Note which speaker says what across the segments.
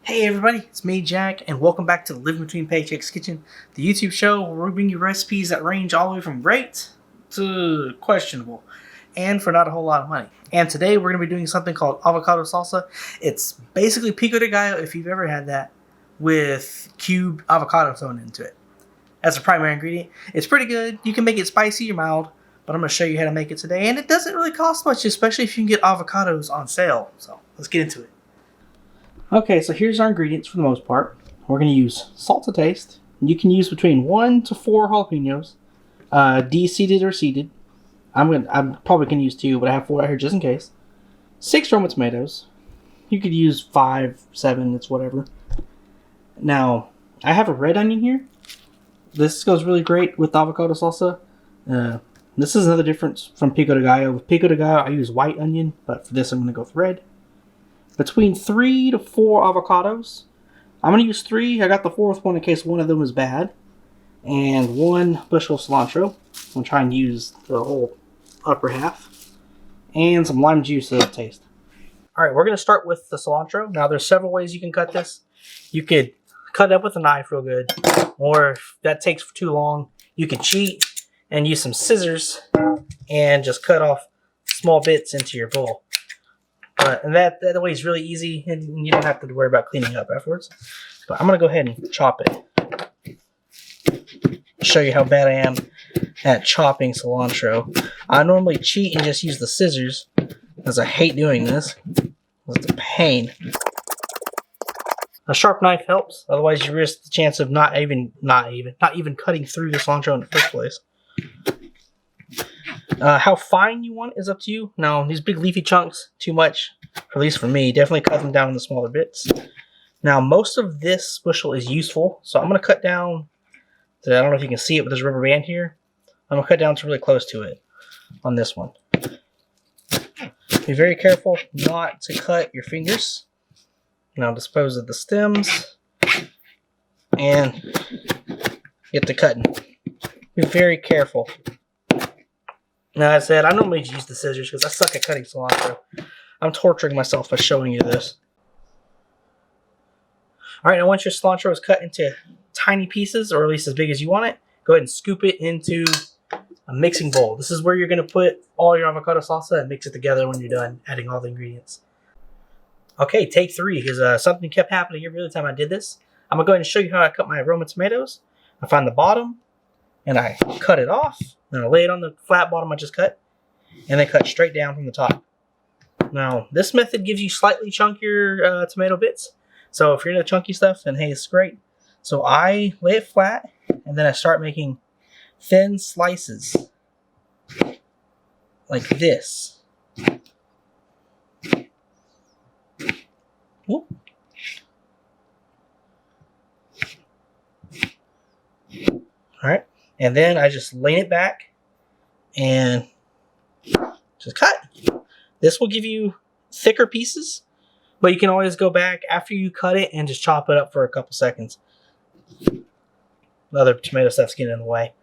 Speaker 1: Hey everybody, it's me, Jack, and welcome back to Living Between Paychecks Kitchen, the YouTube show where we bring you recipes that range all the way from great to questionable, and for not a whole lot of money. And today we're going to be doing something called Avocado Salsa. It's basically pico de gallo, if you've ever had that, with cubed avocado thrown into it. That's the primary ingredient. It's pretty good. You can make it spicy or mild, but I'm going to show you how to make it today, and it doesn't really cost much, especially if you can get avocados on sale. So let's get into it. Okay, so here's our ingredients for the most part. We're going to use salt to taste. You can use between 1 to 4 jalapenos, de-seeded or seeded. I'm probably going to use 2, but I have 4 out here just in case. 6 Roma tomatoes. You could use 5, 7, it's whatever. Now, I have a red onion here. This goes really great with avocado salsa. This is another difference from pico de gallo. With pico de gallo, I use white onion, but for this I'm going to go with red. Between 3 to 4 avocados. I'm going to use 3. I got the 4th one in case one of them is bad. And 1 bushel of cilantro. I'm going to try and use the whole upper half. And some lime juice to taste. Alright, we're going to start with the cilantro. Now there's several ways you can cut this. You could cut it up with a knife real good. Or if that takes too long, you can cheat and use some scissors and just cut off small bits into your bowl. And that way is really easy, and you don't have to worry about cleaning up afterwards. But I'm going to go ahead and chop it. Show you how bad I am at chopping cilantro. I normally cheat and just use the scissors, because I hate doing this. It's a pain. A sharp knife helps, otherwise you risk the chance of not even cutting through the cilantro in the first place. How fine you want is up to you. Now, these big leafy chunks, too much, at least for me. Definitely cut them down into smaller bits. Now, most of this bushel is useful, so I'm going to cut down to, I don't know if you can see it with this rubber band here. I'm going to cut down to really close to it on this one. Be very careful not to cut your fingers. Now, dispose of the stems and get to cutting. Be very careful. Now, as I said, I normally use the scissors because I suck at cutting cilantro. I'm torturing myself by showing you this. Alright, now once your cilantro is cut into tiny pieces, or at least as big as you want it, go ahead and scoop it into a mixing bowl. This is where you're going to put all your avocado salsa and mix it together when you're done adding all the ingredients. Okay, take 3, because something kept happening every other time I did this. I'm going to go ahead and show you how I cut my Roma tomatoes. I find the bottom, and I cut it off. Then I lay it on the flat bottom I just cut, and then cut straight down from the top. Now, this method gives you slightly chunkier tomato bits. So if you're into chunky stuff, then hey, it's great. So I lay it flat, and then I start making thin slices. Like this. Whoop. Alright. And then I just lay it back and just cut. This will give you thicker pieces, but you can always go back after you cut it and just chop it up for a couple seconds. The other tomato stuff's getting in the way.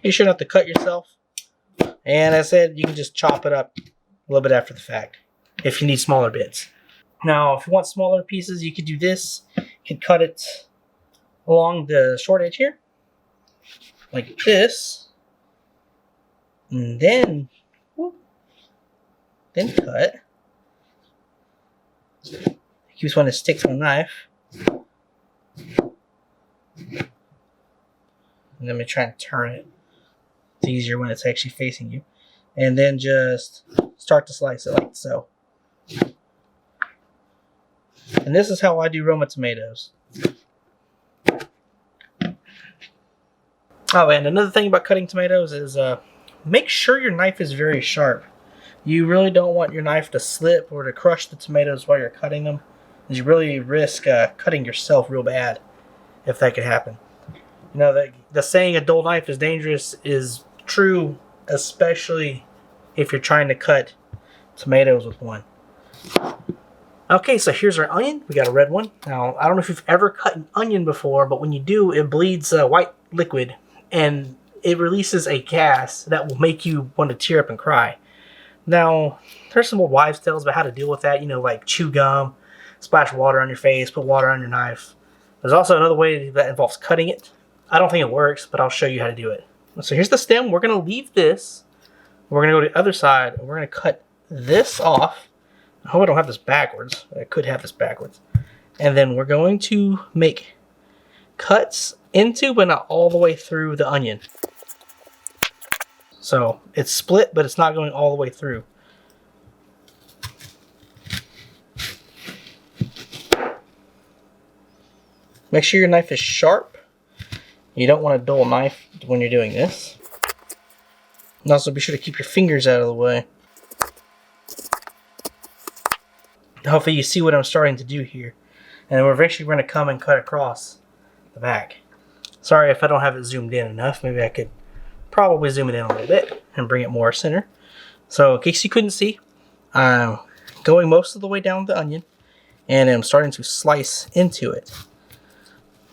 Speaker 1: Be sure not to cut yourself. And as I said, you can just chop it up a little bit after the fact if you need smaller bits. Now, if you want smaller pieces, you could do this. You can cut it along the short edge here, like this, and then cut. You just want to stick to the knife. And let me try and turn it. It's easier when it's actually facing you. And then just start to slice it like so. And this is how I do Roma tomatoes. Oh, and another thing about cutting tomatoes is make sure your knife is very sharp. You really don't want your knife to slip or to crush the tomatoes while you're cutting them, because you really risk cutting yourself real bad if that could happen. You know, the saying a dull knife is dangerous is true, especially if you're trying to cut tomatoes with one. Okay, so here's our onion. We got a red one. Now, I don't know if you've ever cut an onion before, but when you do, it bleeds white liquid, and it releases a gas that will make you want to tear up and cry. Now, there's some old wives' tales about how to deal with that. You know, like chew gum, splash water on your face, put water on your knife. There's also another way that involves cutting it. I don't think it works, but I'll show you how to do it. So here's the stem. We're going to leave this. We're going to go to the other side, and we're going to cut this off. I hope I don't have this backwards. I could have this backwards. And then we're going to make cuts into, but not all the way through the onion. So it's split, but it's not going all the way through. Make sure your knife is sharp. You don't want a dull knife when you're doing this. And also be sure to keep your fingers out of the way. Hopefully you see what I'm starting to do here. And then we're eventually going to come and cut across the back. Sorry if I don't have it zoomed in enough. Maybe I could probably zoom it in a little bit and bring it more center. So in case you couldn't see, I'm going most of the way down the onion and I'm starting to slice into it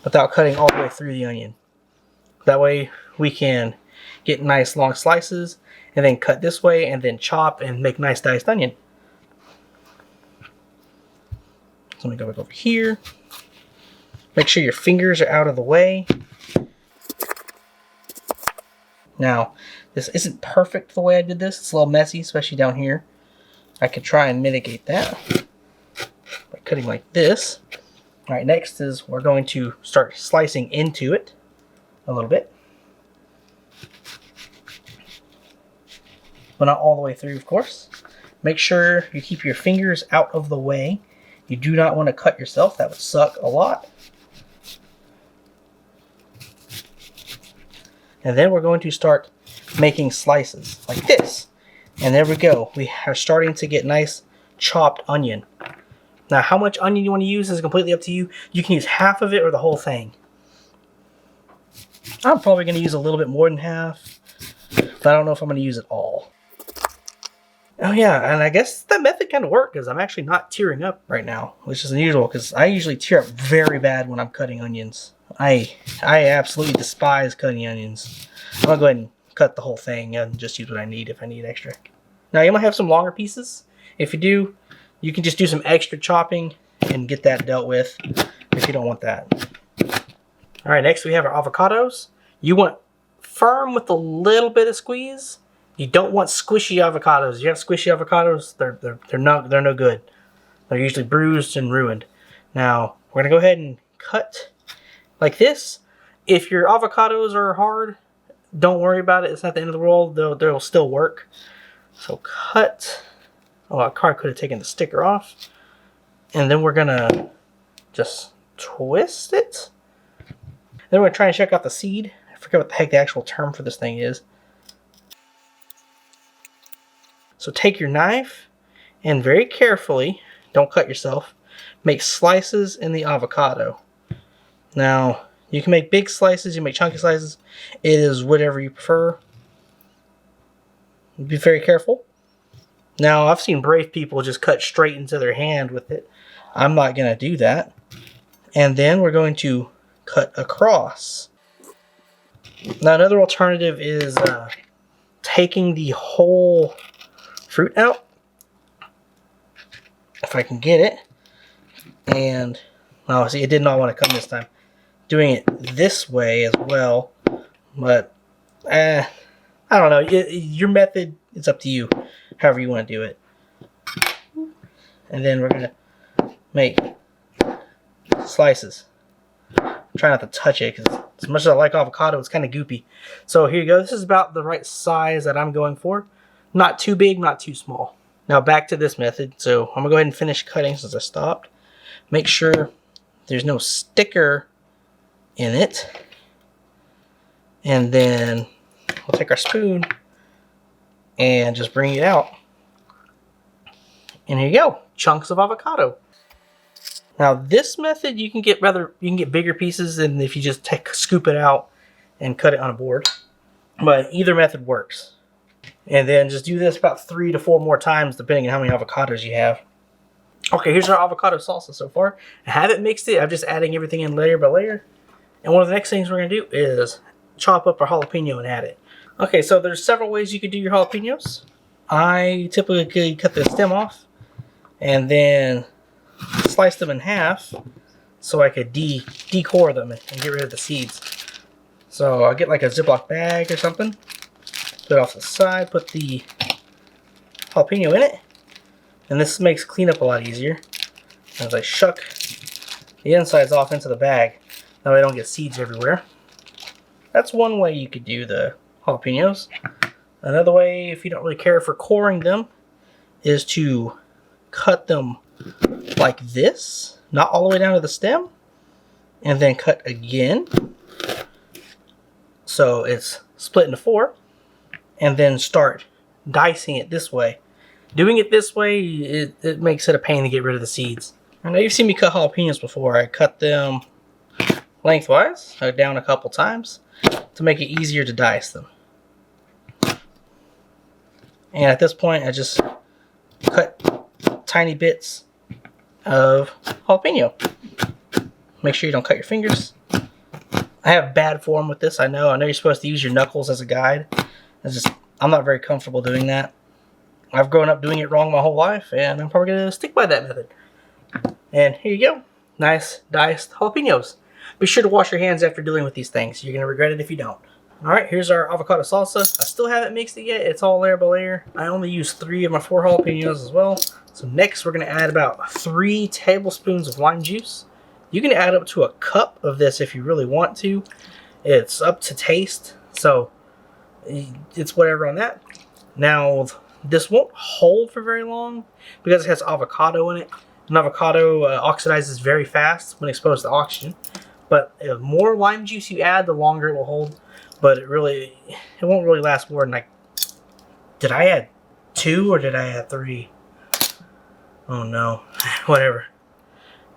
Speaker 1: without cutting all the way through the onion. That way we can get nice long slices and then cut this way and then chop and make nice diced onion. So let me go back over here. Make sure your fingers are out of the way. Now, this isn't perfect the way I did this. It's a little messy, especially down here. I could try and mitigate that by cutting like this. All right, next is we're going to start slicing into it a little bit. But not all the way through, of course. Make sure you keep your fingers out of the way. You do not want to cut yourself. That would suck a lot. And then we're going to start making slices like this. And there we go. We are starting to get nice chopped onion. Now, how much onion you want to use is completely up to you. You can use half of it or the whole thing. I'm probably going to use a little bit more than half, but I don't know if I'm going to use it all. Oh yeah, and I guess that method kind of worked because I'm actually not tearing up right now, which is unusual because I usually tear up very bad when I'm cutting onions. I absolutely despise cutting onions. I'm going to go ahead and cut the whole thing and just use what I need if I need extra. Now you might have some longer pieces. If you do, you can just do some extra chopping and get that dealt with if you don't want that. Alright, next we have our avocados. You want firm with a little bit of squeeze. You don't want squishy avocados. You have squishy avocados, they're no good. They're usually bruised and ruined. Now, we're going to go ahead and cut like this. If your avocados are hard, don't worry about it. It's not the end of the world. They'll still work. So cut. Oh, I could have taken the sticker off. And then we're going to just twist it. Then we're going to try and check out the seed. I forget what the heck the actual term for this thing is. So take your knife and very carefully, don't cut yourself, make slices in the avocado. Now, you can make big slices, you make chunky slices. It is whatever you prefer. Be very careful. Now, I've seen brave people just cut straight into their hand with it. I'm not going to do that. And then we're going to cut across. Now, another alternative is taking the whole fruit out, if I can get it. And, oh, see, it did not want to come this time. Doing it this way as well, but I don't know. Your method is up to you, however you want to do it. And then we're going to make slices. Try not to touch it because as much as I like avocado, it's kind of goopy. So here you go. This is about the right size that I'm going for. Not too big, not too small. Now back to this method. So I'm going to go ahead and finish cutting since I stopped. Make sure there's no sticker in it. And then we'll take our spoon and just bring it out. And here you go. Chunks of avocado. Now this method you can get bigger pieces than if you just scoop it out and cut it on a board. But either method works. And then just do this about 3 to 4 more times depending on how many avocados you have. Okay, here's our avocado salsa so far. I haven't mixed it. I'm just adding everything in layer by layer. And one of the next things we're going to do is chop up our jalapeno and add it. Okay, so there's several ways you could do your jalapenos. I typically cut the stem off and then slice them in half so I could decore them and get rid of the seeds. So I'll get like a Ziploc bag or something, put it off to the side, put the jalapeno in it, and this makes cleanup a lot easier as I shuck the insides off into the bag. That way I don't get seeds everywhere. That's one way you could do the jalapenos. Another way, if you don't really care for coring them, is to cut them like this, not all the way down to the stem, and then cut again. So it's split into 4, and then start dicing it this way. Doing it this way, it makes it a pain to get rid of the seeds. I know you've seen me cut jalapenos before. I cut them lengthwise, down a couple times, to make it easier to dice them. And at this point, I just cut tiny bits of jalapeno. Make sure you don't cut your fingers. I have bad form with this, I know. You're supposed to use your knuckles as a guide. I'm not very comfortable doing that. I've grown up doing it wrong my whole life, and I'm probably going to stick by that method. And here you go. Nice diced jalapenos. Be sure to wash your hands after dealing with these things. You're going to regret it if you don't. Alright, here's our avocado salsa. I still haven't mixed it yet. It's all layer by layer. I only used 3 of my 4 jalapenos as well. So next we're going to add about 3 tablespoons of lime juice. You can add up to a cup of this if you really want to. It's up to taste, so it's whatever on that. Now, this won't hold for very long because it has avocado in it. And avocado oxidizes very fast when exposed to oxygen. But the more lime juice you add, the longer it will hold. But it won't really last more than like, did I add 2 or did I add 3? Oh no, whatever.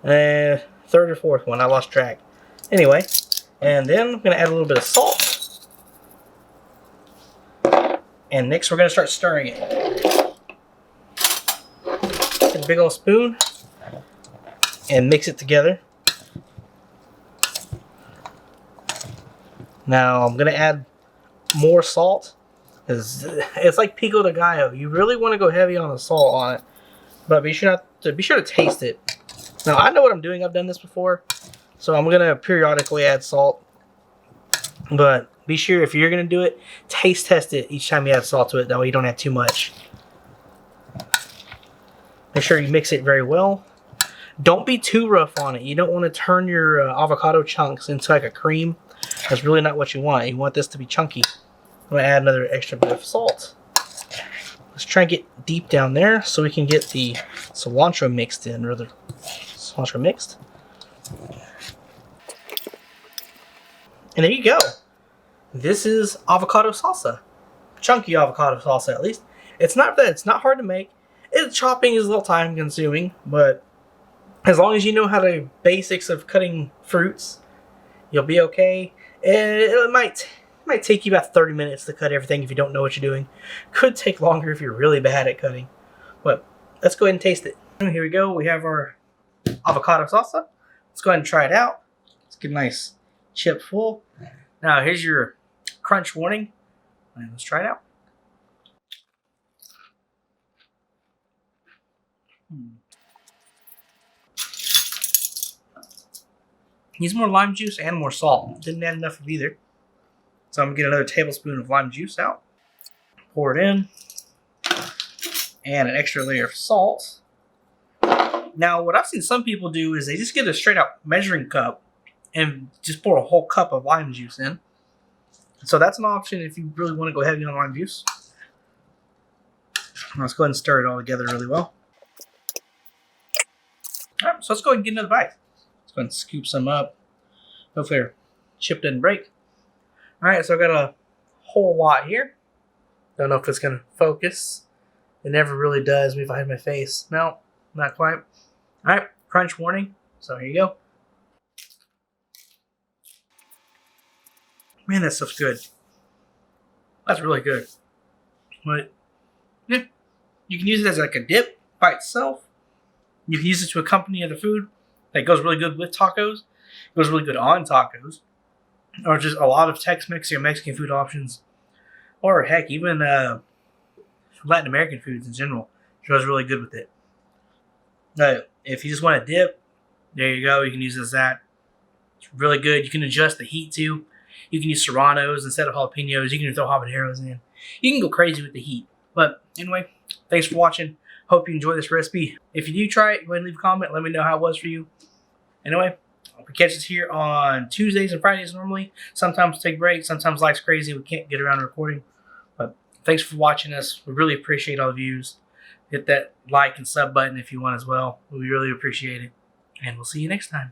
Speaker 1: Third or fourth one, I lost track. Anyway, and then I'm going to add a little bit of salt. And next we're going to start stirring it. Get a big old spoon and mix it together. Now I'm going to add more salt. It's like pico de gallo. You really want to go heavy on the salt on it. But be sure to taste it. Now, I know what I'm doing. I've done this before. So I'm going to periodically add salt. But be sure, if you're going to do it, taste test it each time you add salt to it. That way you don't add too much. Make sure you mix it very well. Don't be too rough on it. You don't want to turn your avocado chunks into like a cream. That's really not what you want. You want this to be chunky. I'm going to add another extra bit of salt. Let's try and get deep down there so we can get the cilantro mixed in, or the cilantro mixed. And there you go. This is avocado salsa. Chunky avocado salsa, at least. It's not hard to make. Chopping is a little time consuming, but as long as you know how the basics of cutting fruits, you'll be okay. And it might take you about 30 minutes to cut everything if you don't know what you're doing. Could take longer if you're really bad at cutting. But let's go ahead and taste it. And here we go. We have our avocado salsa. Let's go ahead and try it out. Let's get a nice chip full. Now here's your crunch warning. And let's try it out. Needs more lime juice and more salt. Didn't add enough of either. So I'm going to get another tablespoon of lime juice out. Pour it in. And an extra layer of salt. Now, what I've seen some people do is they just get a straight out measuring cup and just pour a whole cup of lime juice in. So that's an option if you really want to go heavy on lime juice. Let's go ahead and stir it all together really well. All right, so let's go ahead and get another bite. Let's go ahead and scoop some up. Hopefully our chip didn't break. All right, so I've got a whole lot here. Don't know if it's going to focus. It never really does if I hide my face. No, not quite. All right, crunch warning. So here you go. Man, that stuff's good. That's really good. But yeah, you can use it as like a dip by itself. You can use it to accompany other food. That goes really good with tacos. It goes really good on tacos. Or just a lot of Tex-Mex or Mexican food options. Or heck, even Latin American foods in general. It goes really good with it. If you just want a dip, there you go. You can use this as that. It's really good. You can adjust the heat too. You can use serranos instead of jalapenos. You can throw habaneros in. You can go crazy with the heat. But anyway, thanks for watching. Hope you enjoy this recipe. If you do try it, go ahead and leave a comment. Let me know how it was for you. Anyway, we catch us here on Tuesdays and Fridays normally. Sometimes take breaks. Sometimes life's crazy. We can't get around to recording. But thanks for watching us. We really appreciate all the views. Hit that like and sub button if you want as well. We really appreciate it. And we'll see you next time.